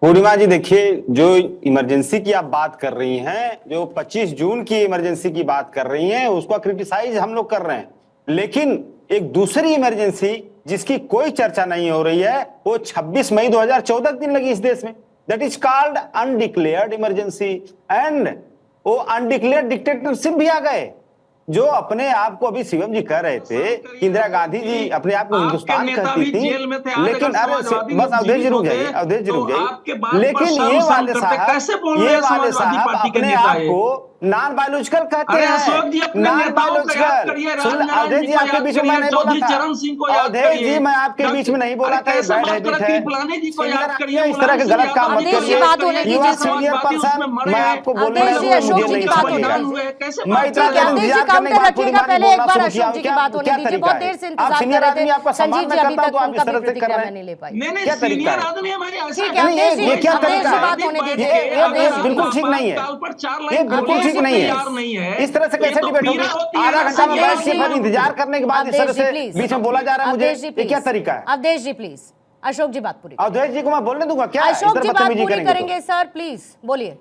पूर्णिमा जी देखिए, जो इमरजेंसी की आप बात कर रही हैं, जो 25 जून की इमरजेंसी की बात कर रही हैं, उसको क्रिटिसाइज हम लोग कर रहे हैं, लेकिन एक दूसरी इमरजेंसी जिसकी कोई चर्चा नहीं हो रही है, वो 26 मई 2014 के दिन लगी इस देश में। That is called undeclared emergency and वो अनडिक्लेयर्ड डिक्टेटरशिप भी आ गए। जो अपने आप को अभी शिवम जी कह रहे थे, इंदिरा गांधी जी अपने आप को हिंदुस्तान कहती थी, लेकिन अरे बस अवधेश जी रुक जाइए, अवधेश जी रुक जाइए। लेकिन ये वाले साहब अपने आप को नॉन बायोलॉजिकल कहते हैं। Non biological. अवधेश जी आपके बीच में मैं नहीं बोला था, अवधेश जी मैं आपके बीच में नहीं बोला था, ये बैड हैबिट है, इस तरह के गलत काम मत करिए। यू आर सीनियर पर्सन, मैं आपको बोलने अवधेश जी, अशोक जी की बात होने दीजिए। मैं इतना अवधेश जी काउंटर रखिएगा, पहले एक बार अशोक जी की बात होने दीजिए। बहुत देर से इंतजार कर रहे थे संजीव जी, अभी तक उनका भी प्रतिक्रिया मैं नहीं ले पाई। क्या तरीका है? ठीक है अवधेश जी, ये क्या अवधेश तरीका जी है? बात होने दीजिए। ये बिल्कुल ठीक नहीं है, ये बिल्कुल ठीक नहीं है। इस तरह से कैसे डिबेट होगी? आधा घंटा में बैठ के फिर इंतजार करने के बाद इस तरह से बीच में बोला जा रहा है मुझे, ये क्या तरीका है? अवधेश जी प्लीज, अशोक जी बात पूरी। अवधेश जी को मैं बोलने दूंगा क्या? अशोक जी बात पूरी करेंगे सर, प्लीज बोलिए।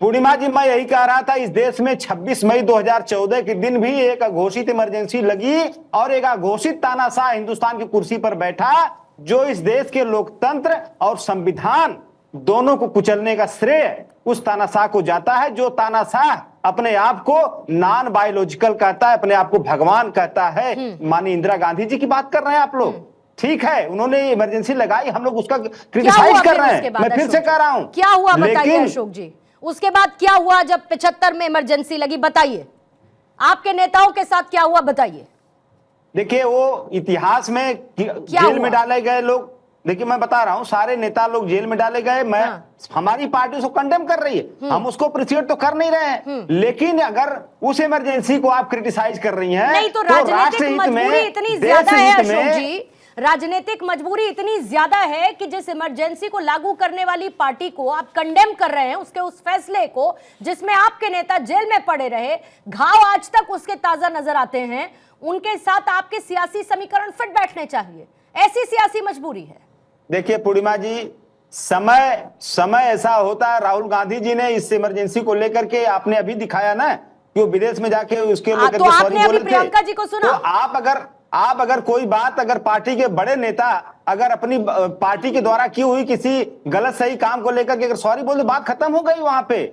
पूर्णिमा जी, मैं यही कह रहा था, इस देश में 26 मई 2014 के दिन भी एक अघोषित इमरजेंसी लगी और एक अघोषित तानाशाह हिंदुस्तान की कुर्सी पर बैठा, जो इस देश के लोकतंत्र और संविधान दोनों को कुचलने का श्रेय उस तानाशाह को जाता है, जो तानाशाह अपने आप को नॉन बायोलॉजिकल कहता है, अपने आप को भगवान कहता है। माननीय इंदिरा गांधी जी की बात कर रहे हैं आप लोग, ठीक है, उन्होंने इमरजेंसी लगाई, हम लोग उसका क्रिटिसाइज कर रहे हैं। मैं फिर से कह रहा हूं, क्या हुआ बताइए अशोक जी, उसके बाद क्या हुआ जब 75 में इमरजेंसी लगी? बताइए, आपके नेताओं के साथ क्या हुआ बताइए। देखिए, वो इतिहास में जेल में डाले गए लोग, देखिए मैं बता रहा हूं, सारे नेता लोग जेल में डाले गए। मैं हमारी पार्टी उसको कंडेम कर रही है, हम उसको अप्रिशिएट तो कर नहीं रहे हैं, लेकिन अगर उस इमरजेंसी को आप क्रिटिसाइज कर रही हैं, नहीं तो राजनीतिक मजबूरी इतनी ज्यादा है अशोक जी, राजनीतिक मजबूरी इतनी ज्यादा है कि जिस इमरजेंसी को लागू करने वाली पार्टी को आप कंडेम कर रहे हैं, उसके उस फैसले को जिसमें आपके नेता जेल में पड़े रहे, घाव आज तक उसके ताजा नजर आते हैं, उनके साथ आपके सियासी समीकरण फिट बैठने चाहिए। ऐसी सियासी मजबूरी है। देखिए पूर्णिमा जी, समय ऐसा होता है, राहुल गांधी जी ने इस इमरजेंसी को लेकर के आपने अभी दिखाया ना कि वो विदेश में जाके उसके लेकर तो आपने अभी प्रियंका जी को सुना। तो आप अगर कोई बात, अगर पार्टी के बड़े नेता अगर अपनी पार्टी के द्वारा की हुई किसी गलत सही काम को लेकर के अगर सॉरी बोल दो, बात खत्म हो गई वहां पे।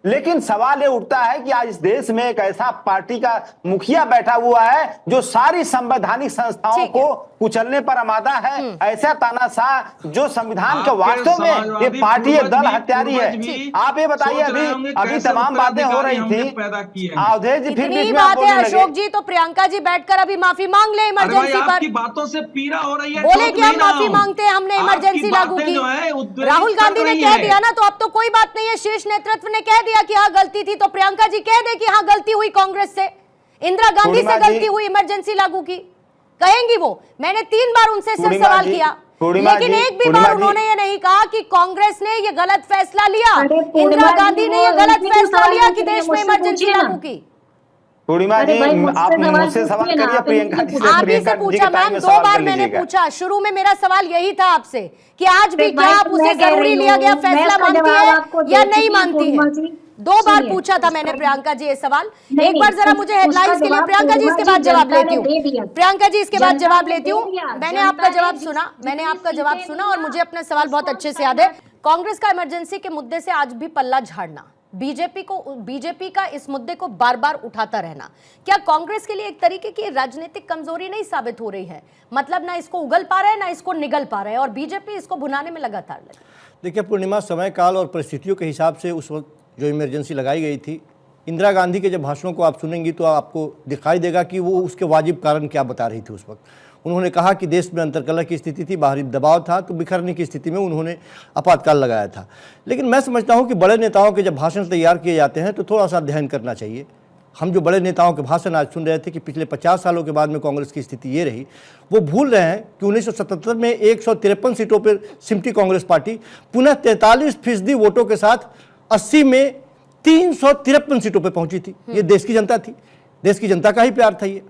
लेकिन सवाल ये उठता है कि आज इस देश में एक ऐसा पार्टी का मुखिया बैठा हुआ है जो सारी संवैधानिक संस्थाओं को कुचलने पर आमादा है, ऐसा तानाशाह जो संविधान के वास्तव में ये पार्टी एक दल हत्यारी है। आप ये बताइए, अभी तमाम बातें हो रही थी, अवधेश जी फिर बीच में आप बोलने लगे। अशोक जी, तो प्रियंका जी बैठकर अभी माफी मांग ले इमरजेंसी पर। आपकी बातों से पीड़ा हो रही है, बोले कि हम माफी मांगते हैं, हमने इमरजेंसी लागू की। राहुल गांधी ने कह दिया ना, तो अब तो कोई बात नहीं है, शीर्ष नेतृत्व ने कह दिया कि हाँ गलती थी, तो प्रियंका जी कह दे कि हाँ गलती हुई कांग्रेस से, इंदिरा गांधी से गलती हुई इमरजेंसी लागू की, कहेंगी वो। मैंने 3 बार उनसे सिर्फ सवाल किया, लेकिन एक भी बार उन्होंने ये नहीं कहा कि कांग्रेस ने ये गलत फैसला लिया, इंदिरा गांधी ने ये गलत फैसला लिया कि देश में इमरजेंसी लागू की। पूर्णिमा जी, आप मुझसे सवाल करिए, प्रियंका जी से। आप ही से पूछा मैम, 2 बार मैंने पूछा। शुरू में मेरा सवाल यही था आपसे कि आज भी क्या आप उसे जरूरी लिया गया फैसला मानती है या नहीं मानती है? 2 बार पूछा था मैंने प्रियंका जी ये सवाल। एक बार जरा मुझे हेडलाइंस के लिए प्रियंका जी इसके बाद जवाब लेती हूँ, प्रियंका जी इसके बाद जवाब लेती हूँ। मैंने आपका जवाब सुना और मुझे अपना सवाल बहुत अच्छे से याद है। कांग्रेस का इमरजेंसी के मुद्दे से आज भी पल्ला झाड़ना, बीजेपी का इस मुद्दे को बार बार उठाता रहना, क्या कांग्रेस के लिए एक तरीके की राजनीतिक कमजोरी नहीं साबित हो रही है? मतलब ना इसको उगल पा रहे हैं, ना इसको निगल पा रहे हैं, और बीजेपी इसको भुनाने में लगातार लगी। देखिए पूर्णिमा, समय काल और परिस्थितियों के हिसाब से उस वक्त जो इमरजेंसी लगाई गई थी, इंदिरा गांधी के जब भाषणों को आप सुनेंगी तो आपको दिखाई देगा कि वो उसके वाजिब कारण क्या बता रही थी। उस वक्त उन्होंने कहा कि देश में अंतर्कलह की स्थिति थी, बाहरी दबाव था, तो बिखरने की स्थिति में उन्होंने आपातकाल लगाया था। लेकिन मैं समझता हूं कि बड़े नेताओं के जब भाषण तैयार किए जाते हैं तो थोड़ा सा अध्ययन करना चाहिए। हम जो बड़े नेताओं के भाषण आज सुन रहे थे कि पिछले 50 सालों के बाद में कांग्रेस की स्थिति ये रही, वो भूल रहे हैं कि 1977 में 153 सीटों पर सिमटी कांग्रेस पार्टी पुनः 43% वोटों के साथ 80 में 353 सीटों पर पहुंची थी। ये देश की जनता थी, देश की जनता का ही प्यार था ये।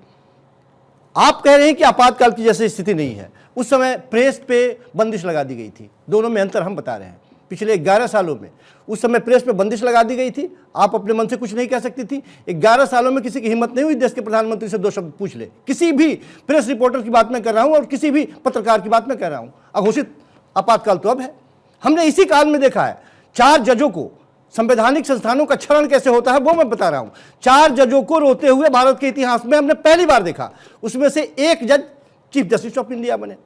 आप कह रहे हैं कि आपातकाल की जैसी स्थिति नहीं है। उस समय प्रेस पे बंदिश लगा दी गई थी, दोनों में अंतर हम बता रहे हैं। पिछले 11 सालों में। उस समय प्रेस पे बंदिश लगा दी गई थी, आप अपने मन से कुछ नहीं कह सकती थी। 11 सालों में किसी की हिम्मत नहीं हुई देश के प्रधानमंत्री से 2 शब्द पूछ ले। किसी भी प्रेस रिपोर्टर की बात मैं कर रहा हूं और किसी भी पत्रकार की बात मैं कर रहा हूं। अघोषित आपातकाल तो अब है। हमने इसी काल में देखा है 4 जजों को, संवैधानिक संस्थानों का क्षरण कैसे होता है वो मैं बता रहा हूं। 4 जजों को रोते हुए भारत के इतिहास में हमने पहली बार देखा। उसमें से एक जज चीफ जस्टिस ऑफ इंडिया बने।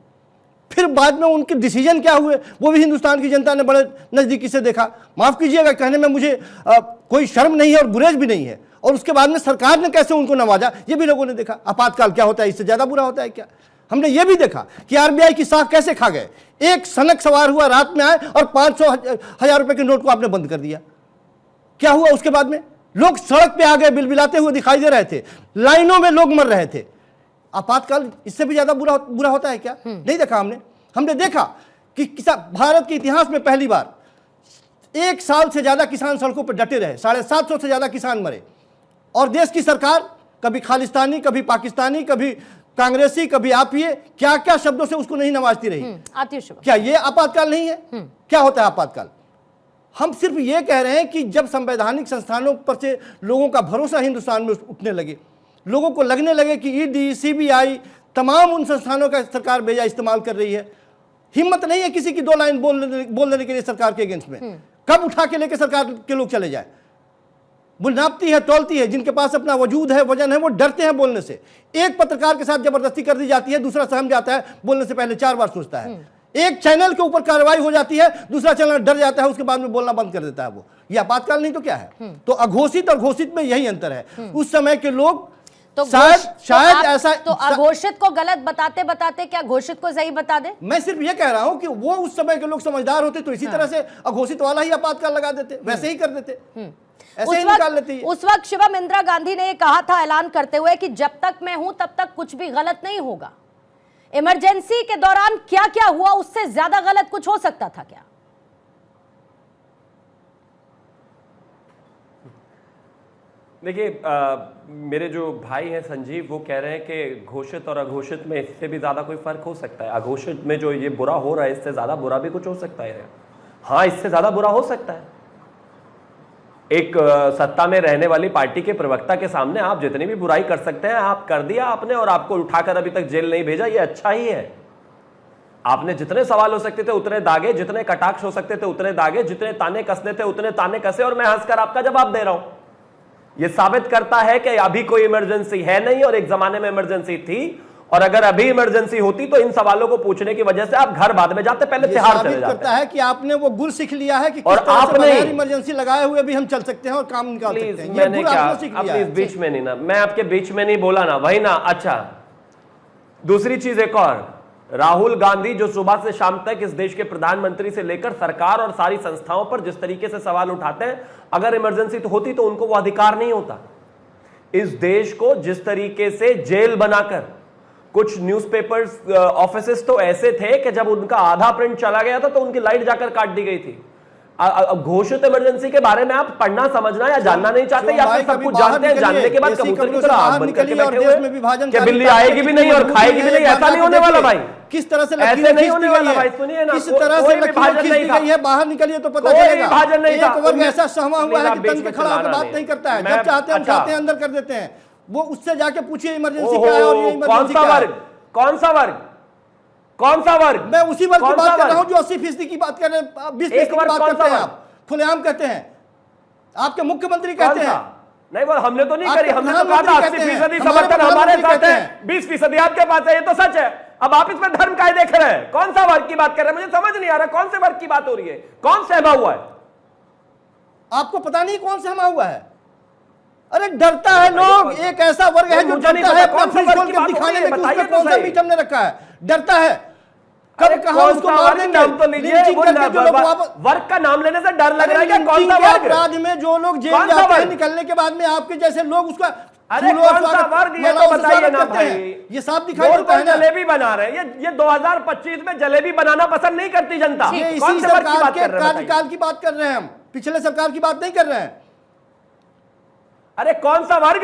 फिर बाद में उनके डिसीजन क्या हुए वो भी हिंदुस्तान की जनता ने बड़े नजदीकी से देखा। माफ कीजिएगा, कहने में मुझे कोई शर्म नहीं है और गुरेज भी नहीं है। और उसके बाद में सरकार ने कैसे उनको नवाजा ये भी लोगों ने देखा। आपातकाल क्या होता है, इससे ज्यादा बुरा होता है क्या? हमने ये भी देखा कि आरबीआई की साख कैसे खा गए। एक सनक सवार हुआ, रात में आए और 500,000 रुपए के नोट को आपने बंद कर दिया। क्या हुआ उसके बाद में? लोग सड़क पे आ गए, बिलबिलाते हुए दिखाई दे रहे थे, लाइनों में लोग मर रहे थे। आपातकाल इससे भी ज्यादा बुरा होता है क्या? नहीं देखा हमने देखा कि भारत के इतिहास में पहली बार 1 साल से ज्यादा किसान सड़कों पर डटे रहे, 750 से ज्यादा किसान मरे। और देश की सरकार कभी खालिस्तानी, कभी पाकिस्तानी, कभी कांग्रेसी, कभी आपीए, क्या क्या शब्दों से उसको नहीं नवाजती रही। क्या ये आपातकाल नहीं है? क्या होता है आपातकाल? हम सिर्फ ये कह रहे हैं कि जब संवैधानिक संस्थानों पर से लोगों का भरोसा हिंदुस्तान में उठने लगे, लोगों को लगने लगे कि ईडी, सीबीआई, तमाम उन संस्थानों का सरकार बेजा इस्तेमाल कर रही है। हिम्मत नहीं है किसी की 2 लाइन बोल देने के लिए सरकार के अगेंस्ट में। कब उठा के लेके सरकार के लोग चले जाए? वो नापती है, तौलती है। जिनके पास अपना वजूद है, वजन है, वो डरते हैं बोलने से। एक पत्रकार के साथ जबरदस्ती कर दी जाती है, दूसरा सहम जाता है, बोलने से पहले 4 बार सोचता है। एक चैनल के ऊपर कार्रवाई हो जाती है, दूसरा चैनल डर जाता है, उसके बाद में बोलना बंद कर देता है। वो ये आपातकाल नहीं तो क्या है? तो अघोषित और घोषित में यही अंतर है। उस समय के लोग तो शायद ऐसा तो अघोषित को गलत बताते बताते क्या घोषित को सही बता दे? मैं सिर्फ ये कह रहा हूं कि वो उस समय के लोग समझदार होते तो इसी तरह से अघोषित वाला ही आपातकाल लगा देते, वैसे ही कर देते, ऐसे ही निकाल लेते। उस वक्त शिवम इंदिरा गांधी ने कहा था ऐलान करते हुए कि जब तक मैं हूं तब तक कुछ भी गलत नहीं होगा। इमरजेंसी के दौरान क्या क्या हुआ, उससे ज्यादा गलत कुछ हो सकता था क्या? देखिए, मेरे जो भाई हैं संजीव, वो कह रहे हैं कि घोषित और अघोषित में इससे भी ज्यादा कोई फर्क हो सकता है। अघोषित में जो ये बुरा हो रहा है, इससे ज्यादा बुरा भी कुछ हो सकता है। हाँ, इससे ज्यादा बुरा हो सकता है। एक सत्ता में रहने वाली पार्टी के प्रवक्ता के सामने आप जितनी भी बुराई कर सकते हैं, आप कर दिया आपने, और आपको उठाकर अभी तक जेल नहीं भेजा, ये अच्छा ही है। आपने जितने सवाल हो सकते थे उतने दागे, जितने कटाक्ष हो सकते थे उतने दागे, जितने ताने कसने थे उतने ताने कसे, और मैं हंसकर आपका जवाब दे रहा हूं। यह साबित करता है कि अभी कोई इमरजेंसी है नहीं, और एक जमाने में इमरजेंसी थी। और अगर अभी इमरजेंसी होती तो इन सवालों को पूछने की वजह से आप घर बाद में जाते, पहले तिहाड़ चले जाते। करता है कि आपने वो गुर सीख लिया है कि और आपने इमरजेंसी लगाए हुए भी हम चल सकते हैं और काम निकाल सकते हैं। मैंने क्या अपने इस बीच में नहीं ना, मैं आपके बीच में नहीं बोला ना, वही ना। अच्छा, दूसरी चीज एक और, राहुल गांधी जो सुबह से शाम तक इस देश के प्रधानमंत्री से लेकर सरकार और सारी संस्थाओं पर जिस तरीके से सवाल उठाते हैं, अगर इमरजेंसी तो होती तो उनको वो अधिकार नहीं होता। इस देश को जिस तरीके से जेल बनाकर, कुछ न्यूज़पेपर्स ऑफिसेस तो ऐसे थे कि जब उनका आधा प्रिंट चला गया था तो उनकी लाइट जाकर काट दी गई थी। घोषित इमरजेंसी के बारे में आप पढ़ना, समझना या जानना नहीं चाहते, या फिर सब कुछ जानते हैं, जानने के बाद कबूतर की तरह आग बंद करके बैठे हुए कि बिल्ली आएगी भी नहीं और खाएगी भी नहीं। ऐसा नहीं होने वाला भाई, किस तरह से ऐसे नहीं होने वाला भाई। सुनिए ना, किस तरह से विभाजन नहीं था, बाहर निकलिए तो पता चलेगा। विभाजन नहीं था, एक वर्ग ऐसा सहमा हुआ है कि तन पे खड़ा होकर बात नहीं करता है, जब चाहते हैं उठाते हैं, अंदर कर देते हैं। वो उससे जाके पूछिए इमरजेंसी क्या है और ये इमरजेंसी क्या है। कौन सा वर्ग? कौन सा वर्ग? मैं उसी वर्ग की बात कर रहा हूं जो 80% की बात कर रहे हैं, 20% की बात करते हैं। आप खुलेआम कहते हैं, आपके मुख्यमंत्री कहते हैं। नहीं, वो हमने तो नहीं करी, हमने तो कहा था 80% समर्थन हमारे साथ है, 20% आपके पास है, ये तो सच है। अब आप इसमें धर्म काय देख रहे हैं? कौन सा वर्ग की बात कर रहे हैं? मुझे समझ नहीं आ रहा कौन से वर्ग की बात हो रही है, कौन सहमा हुआ है? आपको पता नहीं कौन सहमा हुआ है? अरे डरता है लोग, एक ऐसा वर्ग है जो डरता है अपना फ्रिज खोल के दिखाने में, बताइए कौन सा मीटम ने रखा है, डरता है। कब कहा उसको मार देंगे, नाम तो लीजिए, वर्ग का नाम लेने से डर लग रहा है कि कौन सा वर्ग? अपराध में जो लोग जेल जाते हैं, निकलने के बाद में आपके जैसे लोग उसका अरे कौन सा वर्ग ये तो बताइए ना भाई। ये साफ दिखाई देता है ना। जलेबी बना रहे हैं, ये 2025 में जलेबी बनाना पसंद नहीं करती जनता। कौन से वर्ग की बात कर रहे हैं? कार्यकाल की बात कर रहे हैं हम, पिछले सरकार की बात नहीं कर रहे हैं। अरे कौन सा वर्ग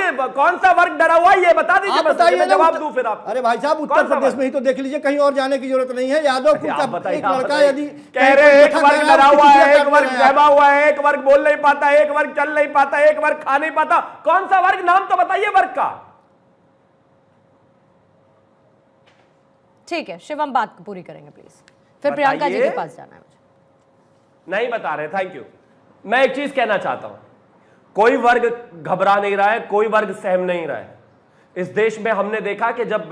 डरा हुआ है ये बता दीजिए, आप बस बताइए मैं ना। जवाब दूं फिर आप। अरे भाई साहब, उत्तर प्रदेश में ही तो देख लीजिए, कहीं और जाने की जरूरत नहीं है। यादव आप बताइए, एक आप लड़का बताइए। यदि कह रहे एक वर्ग डरा हुआ है, एक वर्ग दबा हुआ है, एक वर्ग बोल नहीं पाता, एक वर्ग चल नहीं पाता, एक वर्ग खा नहीं पाता। कौन सा वर्ग, नाम तो बताइए वर्ग का। ठीक है शिवम, बात पूरी करेंगे प्लीज, फिर प्रियंका जी के पास जाना है मुझे। नहीं बता रहे, थैंक यू। मैं एक चीज कहना चाहता हूं, कोई वर्ग घबरा नहीं रहा है, कोई वर्ग सहम नहीं रहा है। इस देश में हमने देखा कि जब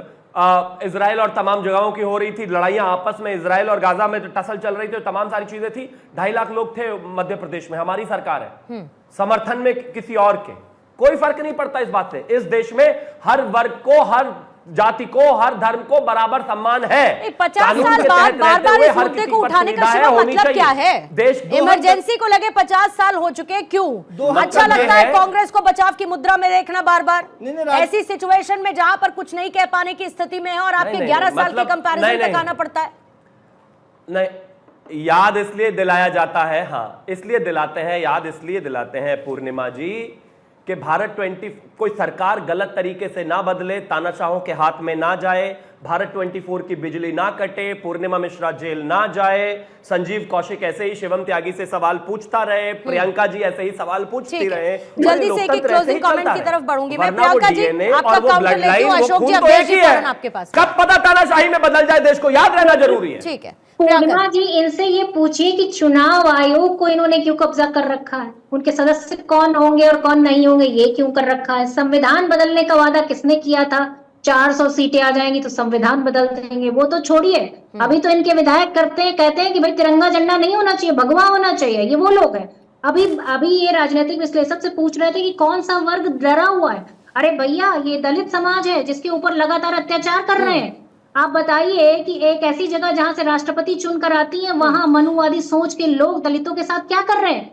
इजराइल और तमाम जगहों की हो रही थी लड़ाइयां आपस में, इजराइल और गाजा में टसल चल रही थी, तो तमाम सारी चीजें थी। 2.5 लाख लोग थे मध्य प्रदेश में, हमारी सरकार है, समर्थन में किसी और के, कोई फर्क नहीं पड़ता इस बात से। इस देश में हर वर्ग को, हर जाति को, हर धर्म को बराबर सम्मान है। 50 साल बाद बार बार इस मुद्दे को उठाने का शिवम मतलब क्या है? इमरजेंसी को लगे 50 साल हो चुके, क्यों? अच्छा लगता है कांग्रेस को बचाव की मुद्रा में देखना बार बार, ऐसी सिचुएशन में जहां पर कुछ नहीं कह पाने की स्थिति में है और आपके 11 साल के कंपैरिजन तक आना पड़ता है। नहीं, याद इसलिए दिलाया जाता है, हाँ इसलिए दिलाते हैं, याद इसलिए दिलाते हैं पूर्णिमा जी कि भारत 20 कोई सरकार गलत तरीके से ना बदले, तानाशाहों के हाथ में ना जाए, भारत 24 की बिजली ना कटे, पूर्णिमा मिश्रा जेल ना जाए, संजीव कौशिक ऐसे ही शिवम त्यागी से सवाल पूछता रहे, प्रियंका जी ऐसे ही सवाल पूछती रहे। जल्दी से एक क्लोजिंग कमेंट की तरफ बढ़ूंगी मैं। प्रियंका जी आपका काउंटर लेती हूं, अशोक जी अवधेश जी फौरन आपके पास। कब पता तानाशाही में बदल जाए देश को, याद रहना जरूरी है। ठीक है पूर्णिमा जी, इनसे ये पूछिए कि चुनाव आयोग को इन्होंने क्यों कब्जा कर रखा है, उनके सदस्य कौन होंगे और कौन नहीं होंगे ये क्यों कर रखा है, संविधान बदलने का वादा किसने किया था, 400 सीटें आ जाएंगी तो संविधान बदल देंगे, वो तो छोड़िए। अभी तो इनके विधायक कहते हैं कि भाई तिरंगा झंडा नहीं होना चाहिए, भगवा होना चाहिए, ये वो लोग हैं। अभी ये राजनीतिक विश्लेषक से पूछ रहे थे कि कौन सा वर्ग डरा हुआ है। अरे भैया, ये दलित समाज है जिसके ऊपर लगातार अत्याचार कर रहे हैं। आप बताइए कि एक ऐसी जगह जहां से राष्ट्रपति चुनकर आती है, वहां मनुवादी सोच के लोग दलितों के साथ क्या कर रहे हैं,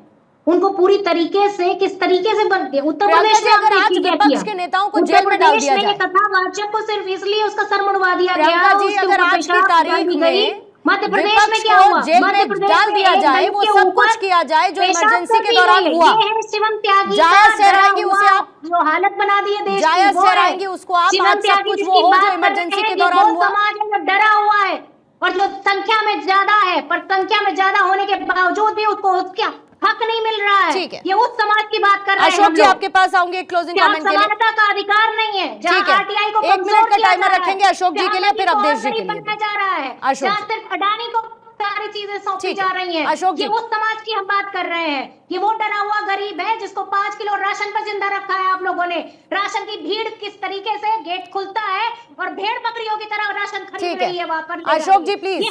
उनको पूरी तरीके से किस तरीके से बन गए। उत्तर प्रदेश में अगर आज विपक्ष के नेताओं को जेल में डाल दिया जाए, कथावाचक को सिर्फ इसलिए उसका सर मुड़वा दिया गया, अगर आज की तारीख में मध्य प्रदेश में क्या हुआ, जेल में डाल दिया जाए, वो सब कुछ किया जाए जो इमरजेंसी के दौरान हुआ, शिवम त्यागी जायज ठहराएंगे उसे आप, जो हालत बना दी है देश की, जायज ठहराएंगे उसको आप, आज सब कुछ वो हो जो इमरजेंसी के दौरान हुआ। समाज में डरा हुआ है और जो संख्या में ज्यादा है, पर संख्या में ज्यादा होने के बावजूद भी उसको उसका हक नहीं मिल रहा है। ठीक है, ये उस समाज की बात कर रहे हैं। अशोक जी आपके पास आऊंगे क्लोजिंग कमेंट के लिए। समानता का अधिकार नहीं है, जहां आरटीआई को 1 मिनट का टाइमर रखेंगे अशोक जी के लिए, फिर अवधेश जी के लिए जा रहा है, जहां सिर्फ अडानी को सारी चीजें सौंपी जा रही हैं। अशोक जी, ये उस समाज की हम बात कर रहे हैं। ये वो डरा हुआ गरीब है जिसको 5 किलो राशन पर जिंदा रखा है आप लोगों ने। राशन की भीड़ किस तरीके से गेट खुलता है और भेड़ बकरियों की तरह राशन खरीद रही है वहां पर। अशोक जी प्लीज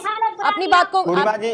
अपनी बात को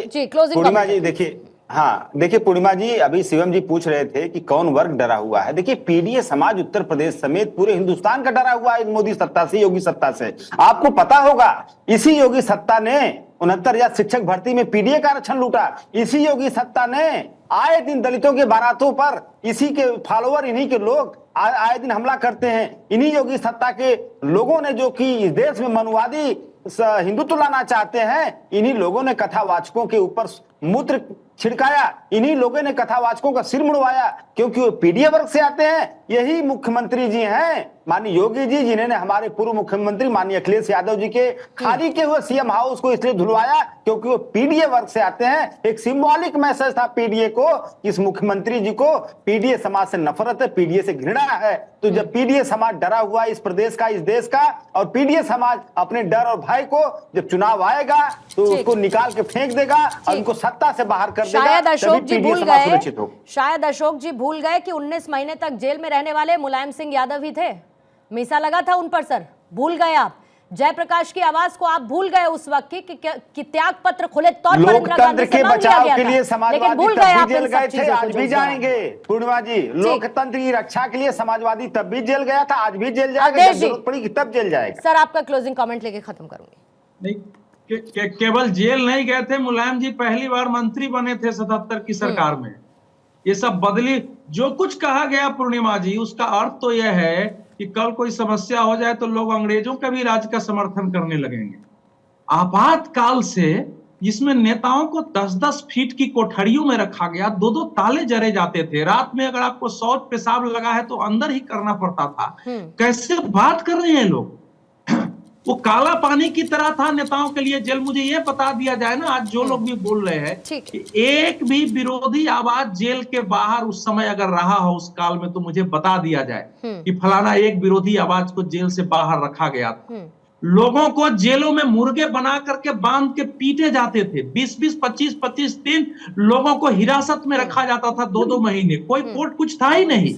जी क्लोजिंग। पूर्णिमा जी देखिए, हाँ देखिए पूर्णिमा जी, अभी शिवम जी पूछ रहे थे कि कौन वर्ग डरा हुआ है। देखिए पीडीए समाज उत्तर प्रदेश समेत पूरे हिंदुस्तान का डरा हुआ है मोदी सत्ता से, योगी सत्ता से। आपको पता होगा इसी योगी सत्ता ने 69,000 शिक्षक भर्ती में पीडीए का आरक्षण लूटा। इसी योगी सत्ता ने आए दिन दलितों के बारातों पर इसी के फॉलोअर, इन्हीं के लोग आए दिन हमला करते हैं। इन्हीं योगी सत्ता के लोगों ने, जो कि इस देश में मनुवादी हिंदुत्व लाना चाहते हैं, इन्हीं लोगों ने कथावाचकों के ऊपर मूत्र छिड़काया, इन्हीं लोगों ने कथावाचकों का सिर मुड़वाया, क्योंकि वो पीडीए वर्ग से आते हैं। यही मुख्यमंत्री जी हैं माननीय योगी जी, जिन्होंने हमारे पूर्व मुख्यमंत्री माननीय अखिलेश यादव जी के खाली के हुए सीएम हाउस को इसलिए धुलवाया क्योंकि वो पीडीए वर्ग से आते हैं। एक सिंबॉलिक मैसेज था पीडीए को, इस मुख्यमंत्री जी को पीडीए समाज से नफरत है, पीडीए से घृणा है। तो जब पीडीए समाज डरा हुआ है इस प्रदेश का, इस देश का, और पीडीए समाज अपने डर और भय को जब चुनाव आएगा तो उसको निकाल के फेंक देगा और उनको सत्ता से बाहर कर देगा। शायद अशोक जी भूल गए कि 19 महीने तक जेल में रहने वाले मुलायम सिंह यादव ही थे। मीसा लगा था उन पर सर, भूल गए आप। जयप्रकाश की आवाज को आप भूल गए उस वक्त कि त्याग पत्र खुले तौर पर लोकतंत्र के बचाव के लिए समाजवादी तब भी जेल गए थे, आज भी जाएंगे। पूर्णिमा जी, लोकतंत्र की रक्षा के लिए समाजवादी तब भी जेल गया था, आज भी जेल जाएगा, जब जरूरत पड़ी तब जेल जाएगा। सर आपका क्लोजिंग कमेंट लेके खत्म करूंगी। नहीं, केवल जेल नहीं गए थे, मुलायम जी पहली बार मंत्री बने थे 77 की सरकार में। ये सब बदली, जो कुछ कहा गया पूर्णिमा जी, उसका अर्थ तो यह है कि कल कोई समस्या हो जाए तो लोग अंग्रेजों के भी राज का समर्थन करने लगेंगे। आपातकाल से जिसमें नेताओं को 10-10 फीट की कोठरियों में रखा गया, 2-2 ताले जरे जाते थे, रात में अगर आपको शौच पेशाब लगा है तो अंदर ही करना पड़ता था। कैसे बात कर रहे हैं लोग? वो काला पानी की तरह था नेताओं के लिए जेल। मुझे ये बता दिया जाए ना, आज जो लोग भी बोल रहे हैं कि एक भी विरोधी आवाज जेल के बाहर उस समय अगर रहा हो उस काल में, तो मुझे बता दिया जाए कि फलाना एक विरोधी आवाज को जेल से बाहर रखा गया था। लोगों को जेलों में मुर्गे बना करके बांध के पीटे जाते थे, 20-20, 25-25 दिन लोगों को हिरासत में रखा जाता था, 2-2 महीने। कोई कोर्ट कुछ था ही नहीं।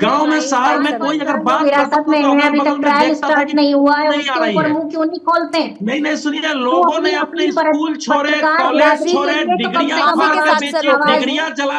गांव में, शहर में कोई अगर बात हिरासत में है, अभी तक ट्रायल स्टार्ट नहीं हुआ है, उसके ऊपर मुंह क्यों नहीं खोलते? नहीं सुनिए, लोगों ने अपने स्कूल छोड़े, कॉलेज छोड़े, डिग्रियां चला